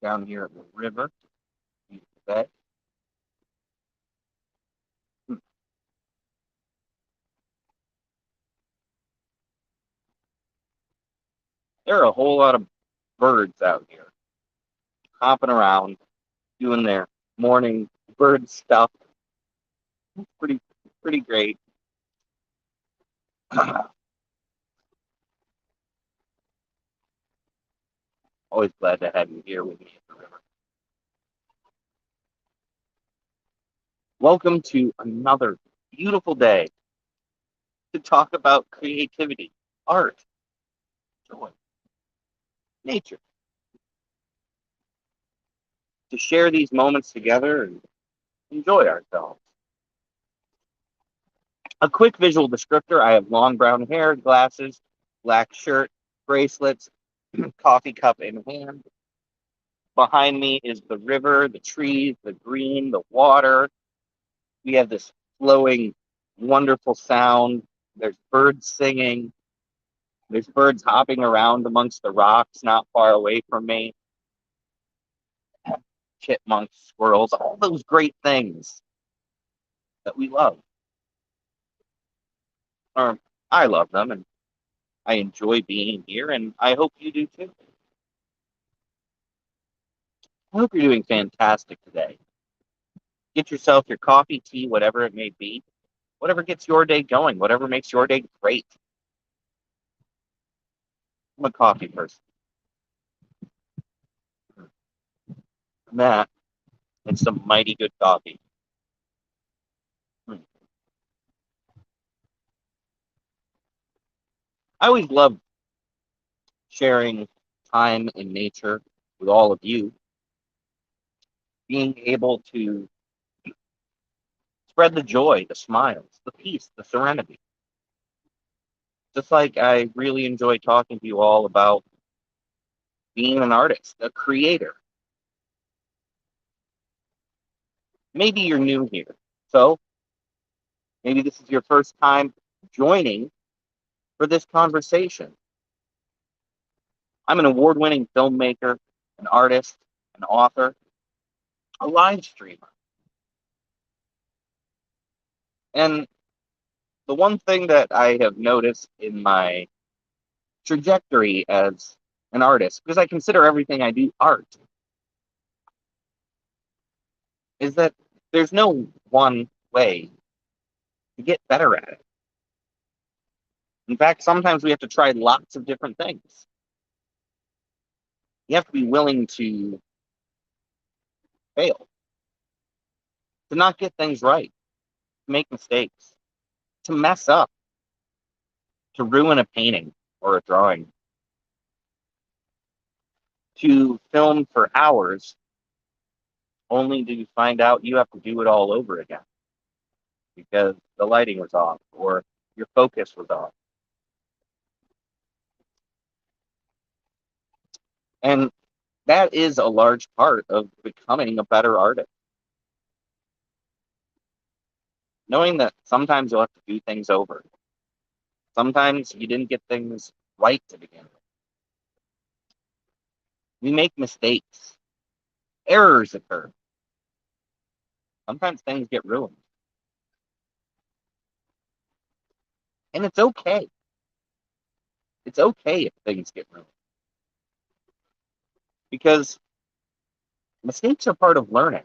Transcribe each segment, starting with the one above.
down here at the river. There are a whole lot of birds out here hopping around, doing their morning bird stuff. It's pretty great. Always glad to have you here with me at the river. Welcome to another beautiful day to talk about creativity, art, joy, nature, to share these moments together and enjoy ourselves. A quick visual descriptor: I have long brown hair, glasses, black shirt, bracelets, coffee cup in hand. Behind me is the river, the trees, the green, the water. We have this flowing, wonderful sound. There's birds singing. There's birds hopping around amongst the rocks not far away from me. Chipmunks, squirrels, all those great things that we love. Or I love them, and I enjoy being here, and I hope you do too. I hope you're doing fantastic today. Get yourself your coffee, tea, whatever it may be, whatever gets your day going, whatever makes your day great. I'm a coffee person. That it's some mighty good coffee. I always love sharing time in nature with all of you, being able to spread the joy, the smiles, the peace, the serenity. Just like I really enjoy talking to you all about being an artist, a creator. Maybe you're new here, so maybe this is your first time joining for this conversation. I'm an award-winning filmmaker, an artist, an author, a live streamer. And the one thing that I have noticed in my trajectory as an artist, because I consider everything I do art, is that there's no one way to get better at it. In fact, sometimes we have to try lots of different things. You have to be willing to fail, to not get things right, to make mistakes, to mess up, to ruin a painting or a drawing, to film for hours only to find out you have to do it all over again because the lighting was off or your focus was off. And that is a large part of becoming a better artist. Knowing that sometimes you'll have to do things over. Sometimes you didn't get things right to begin with. We make mistakes. Errors occur. Sometimes things get ruined. And it's okay. It's okay if things get ruined. Because mistakes are part of learning.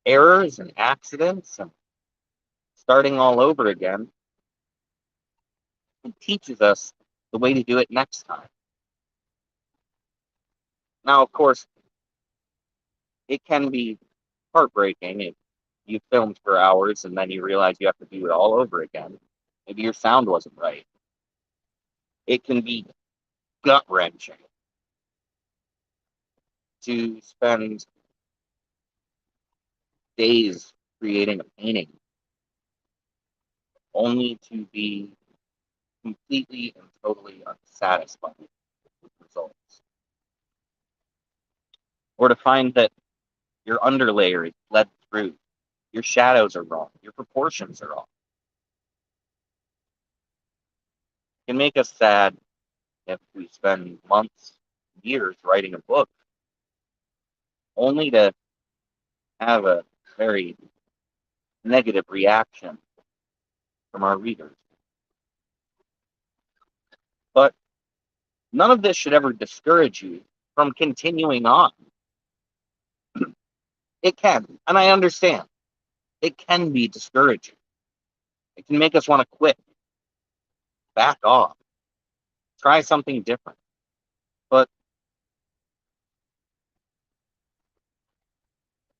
Errors and accidents and starting all over again, it teaches us the way to do it next time. Now, of course, it can be heartbreaking if you filmed for hours and then you realize you have to do it all over again. Maybe your sound wasn't right. It can be gut wrenching to spend days creating a painting only to be completely and totally unsatisfied with results. Or to find that your underlayer is bled through, your shadows are wrong, your proportions are off. It can make us sad if we spend months, years writing a book, only to have a very negative reaction from our readers. But none of this should ever discourage you from continuing on. It can, and I understand, it can be discouraging. It can make us want to quit, back off, try something different. But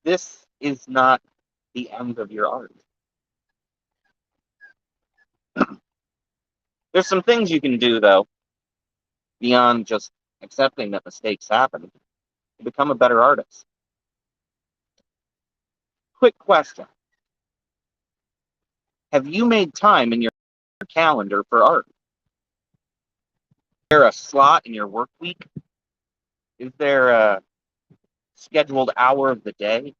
this is not the end of your art. There's some things you can do, though, beyond just accepting that mistakes happen to become a better artist. Quick question. Have you made time in your calendar for art? Is there a slot in your work week? Is there a scheduled hour of the day?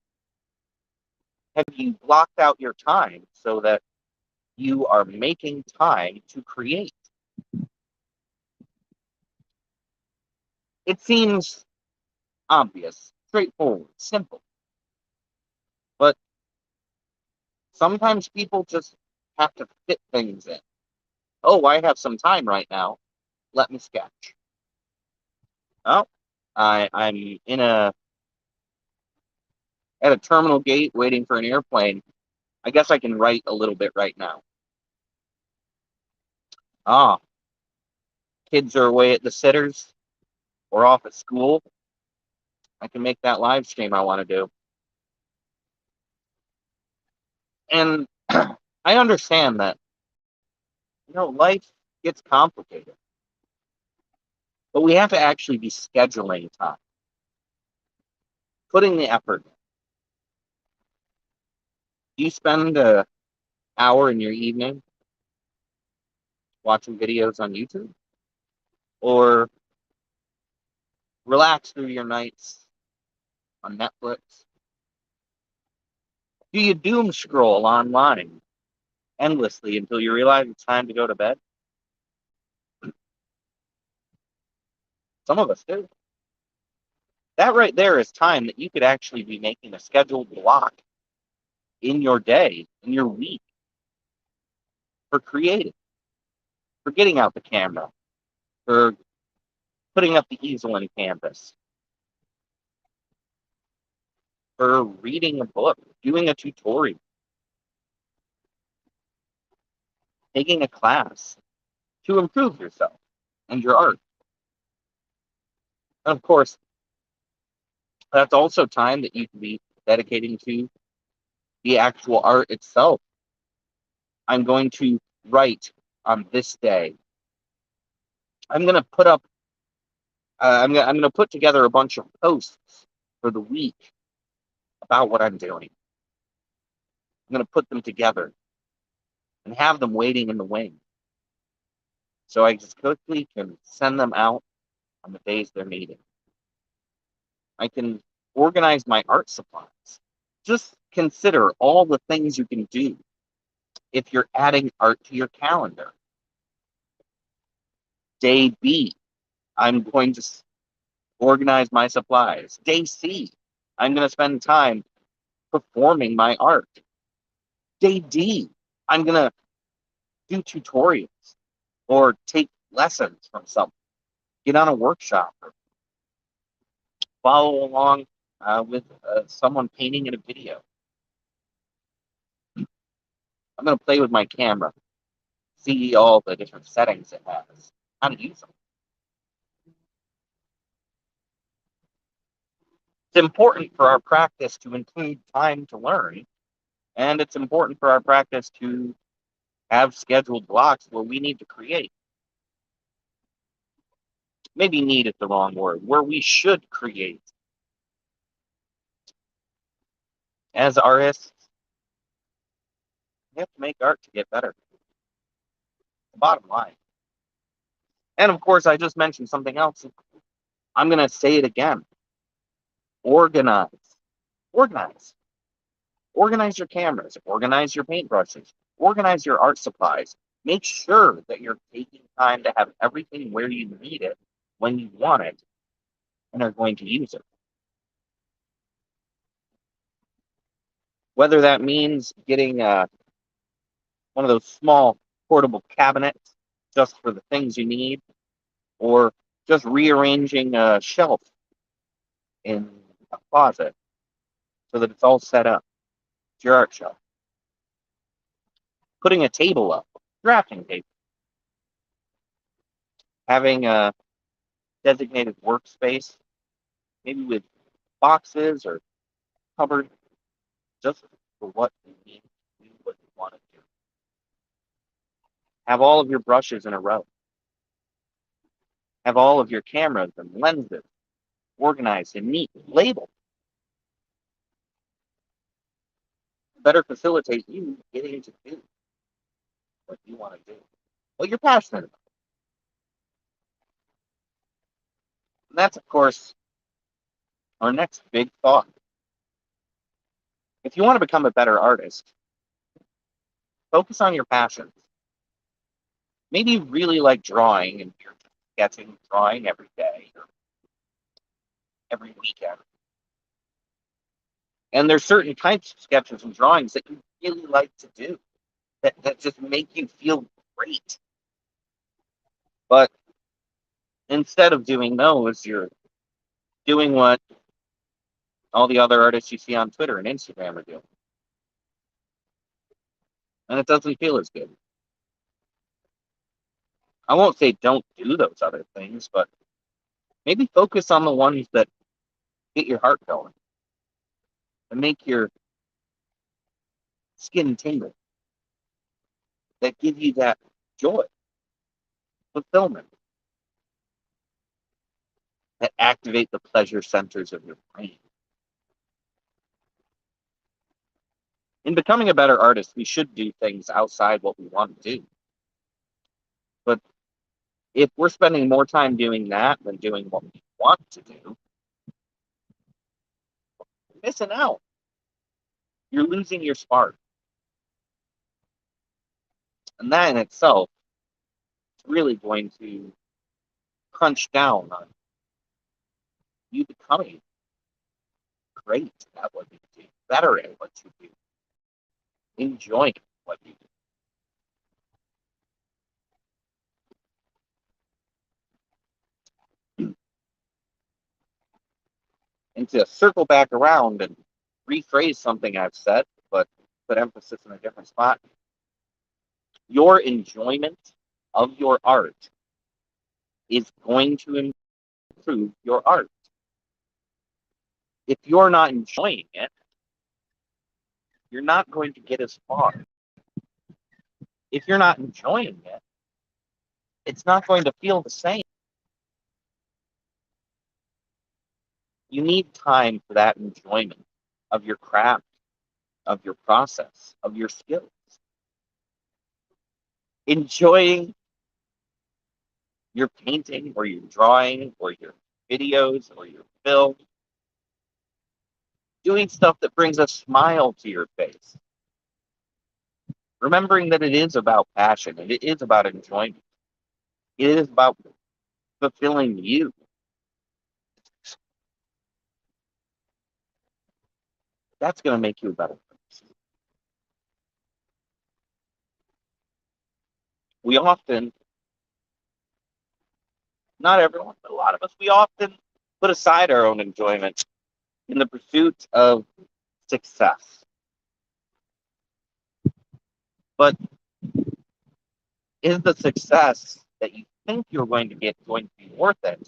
Have you blocked out your time so that you are making time to create? It seems obvious, straightforward, simple. But sometimes people just have to fit things in. Oh, I have some time right now. Let me sketch. Oh, I'm at a terminal gate waiting for an airplane. I guess I can write a little bit right now. Ah, kids are away at the sitters or off at school. I can make that live stream I want to do. And I understand that, life gets complicated. But we have to actually be scheduling time, putting the effort in. Do you spend an hour in your evening watching videos on YouTube? Or relax through your nights on Netflix? Do you doom scroll online endlessly until you realize it's time to go to bed? Some of us do. That right there is time that you could actually be making a scheduled block in your day, in your week, for creating, for getting out the camera, for putting up the easel and canvas, for reading a book, doing a tutorial, taking a class to improve yourself and your art. And of course, that's also time that you can be dedicating to the actual art itself. I'm going to write on this day. I'm going to put up. I'm going to put together a bunch of posts for the week about what I'm doing. I'm going to put them together and have them waiting in the wing, so I just quickly can send them out on the days they're needed. I can organize my art supplies. Just consider all the things you can do if you're adding art to your calendar. Day B, I'm going to organize my supplies. Day C, I'm going to spend time performing my art. Day D, I'm going to do tutorials or take lessons from someone, get on a workshop, or follow along with someone painting in a video. I'm going to play with my camera, see all the different settings it has, how to use them. It's important for our practice to include time to learn, and it's important for our practice to have scheduled blocks where we need to create. Maybe need is the wrong word, where we should create. As artists, we have to make art to get better. The bottom line. And of course, I just mentioned something else. I'm going to say it again. Organize. Organize. Organize your cameras. Organize your paintbrushes. Organize your art supplies. Make sure that you're taking time to have everything where you need it, when you want it, and are going to use it. Whether that means getting one of those small portable cabinets just for the things you need, or just rearranging a shelf in a closet so that it's all set up. It's your art shelf. Putting a table up, drafting table. Having a designated workspace, maybe with boxes or cupboard, just for what you need to do what you want to do. Have all of your brushes in a row. Have all of your cameras and lenses organized and neat, labeled. Better facilitate you getting to do what you want to do, what you're passionate about. And that's, of course, our next big thought. If you want to become a better artist, focus on your passions. Maybe you really like drawing and you're sketching, drawing every day or every weekend. And there's certain types of sketches and drawings that you really like to do that just make you feel great. But instead of doing those, you're doing what all the other artists you see on Twitter and Instagram are doing. And it doesn't feel as good. I won't say don't do those other things, but maybe focus on the ones that get your heart going and make your skin tingle, that give you that joy, fulfillment, that activate the pleasure centers of your brain. In becoming a better artist, we should do things outside what we want to do. But if we're spending more time doing that than doing what we want to do, you're missing out. You're losing your spark. And that in itself is really going to crunch down on you becoming great at what you do, better at what you do, enjoying what you do. And to circle back around and rephrase something I've said, but put emphasis in a different spot, your enjoyment of your art is going to improve your art. If you're not enjoying it, you're not going to get as far. If you're not enjoying it, it's not going to feel the same. You need time for that enjoyment of your craft, of your process, of your skills. Enjoying your painting or your drawing or your videos or your film. Doing stuff that brings a smile to your face. Remembering that it is about passion and it is about enjoyment. It is about fulfilling you. That's going to make you a better person. We often, not everyone, but a lot of us, we often put aside our own enjoyment in the pursuit of success. But is the success that you think you're going to get going to be worth it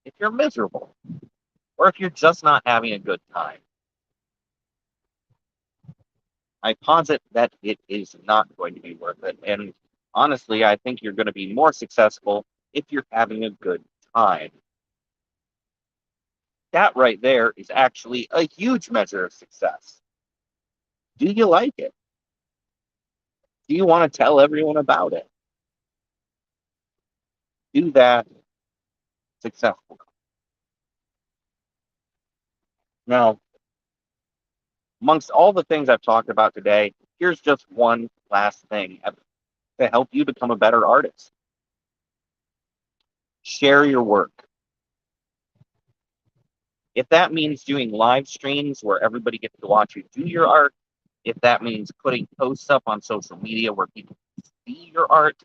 if you're miserable or if you're just not having a good time? I posit that it is not going to be worth it. And honestly, I think you're going to be more successful if you're having a good time. That right there is actually a huge measure of success. Do you like it? Do you want to tell everyone about it? Do that successful. Now, amongst all the things I've talked about today, here's just one last thing to help you become a better artist. Share your work. If that means doing live streams where everybody gets to watch you do your art, if that means putting posts up on social media where people see your art,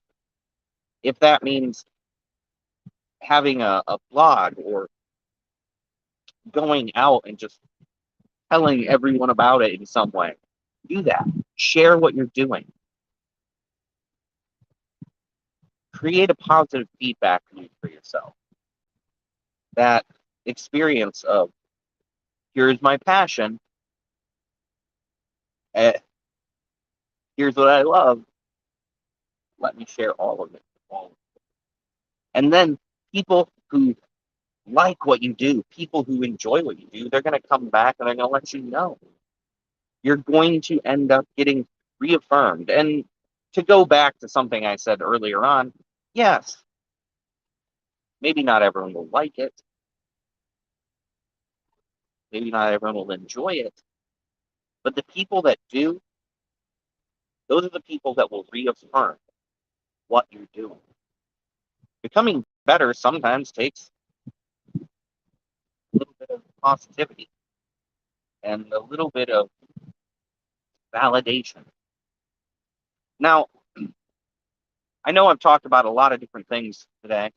if that means having a blog or going out and just telling everyone about it in some way, do that. Share what you're doing. Create a positive feedback loop for yourself. That experience of here's my passion, eh, here's what I love. Let me share all of it. And then people who like what you do, people who enjoy what you do, they're going to come back and they're going to let you know. You're going to end up getting reaffirmed. And to go back to something I said earlier on, yes, maybe not everyone will like it. Maybe not everyone will enjoy it. But the people that do, those are the people that will reaffirm what you're doing. Becoming better sometimes takes a little bit of positivity and a little bit of validation. Now, I know I've talked about a lot of different things today,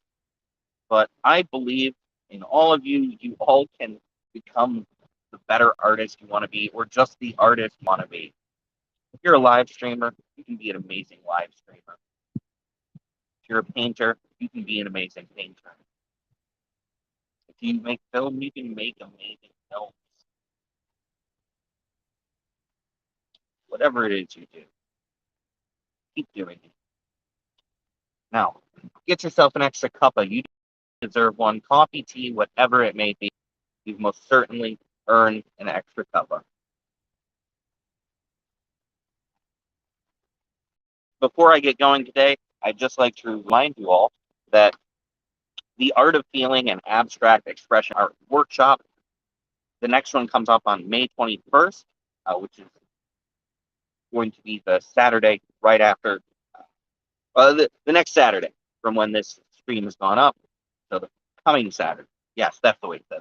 but I believe in all of you. You all can become the better artist you want to be, or just the artist you want to be. If you're a live streamer, you can be an amazing live streamer. If you're a painter, you can be an amazing painter. If you make film, you can make amazing films. Whatever it is you do, keep doing it. Now, get yourself an extra cuppa. You deserve one. Coffee, tea, whatever it may be. You've most certainly earned an extra cuppa. Before I get going today, I'd just like to remind you all that the Art of Feeling and Abstract Expression Art Workshop, the next one comes up on May 21st, which is going to be the Saturday right after, the next Saturday from when this stream has gone up. So the coming Saturday. Yes, that's the way to say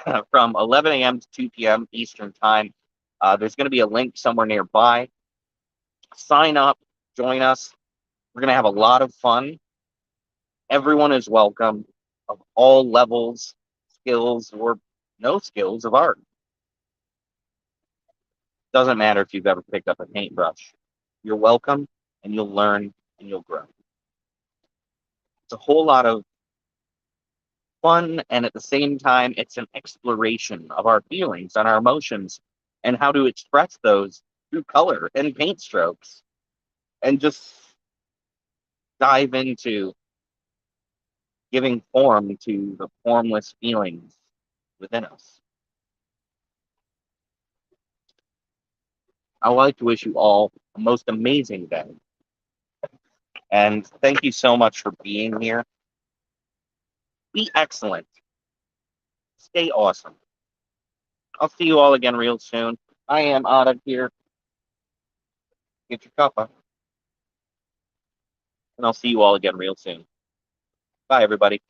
that. From 11 a.m. to 2 p.m. Eastern Time. There's going to be a link somewhere nearby. Sign up, join us. We're going to have a lot of fun. Everyone is welcome of all levels, skills, or no skills of art. Doesn't matter if you've ever picked up a paintbrush. You're welcome, and you'll learn, and you'll grow. It's a whole lot of fun, and at the same time, it's an exploration of our feelings and our emotions and how to express those through color and paint strokes, and just dive into giving form to the formless feelings within us. I would like to wish you all a most amazing day. And thank you so much for being here. Be excellent. Stay awesome. I'll see you all again real soon. I am out of here. Get your cuppa. And I'll see you all again real soon. Bye, everybody.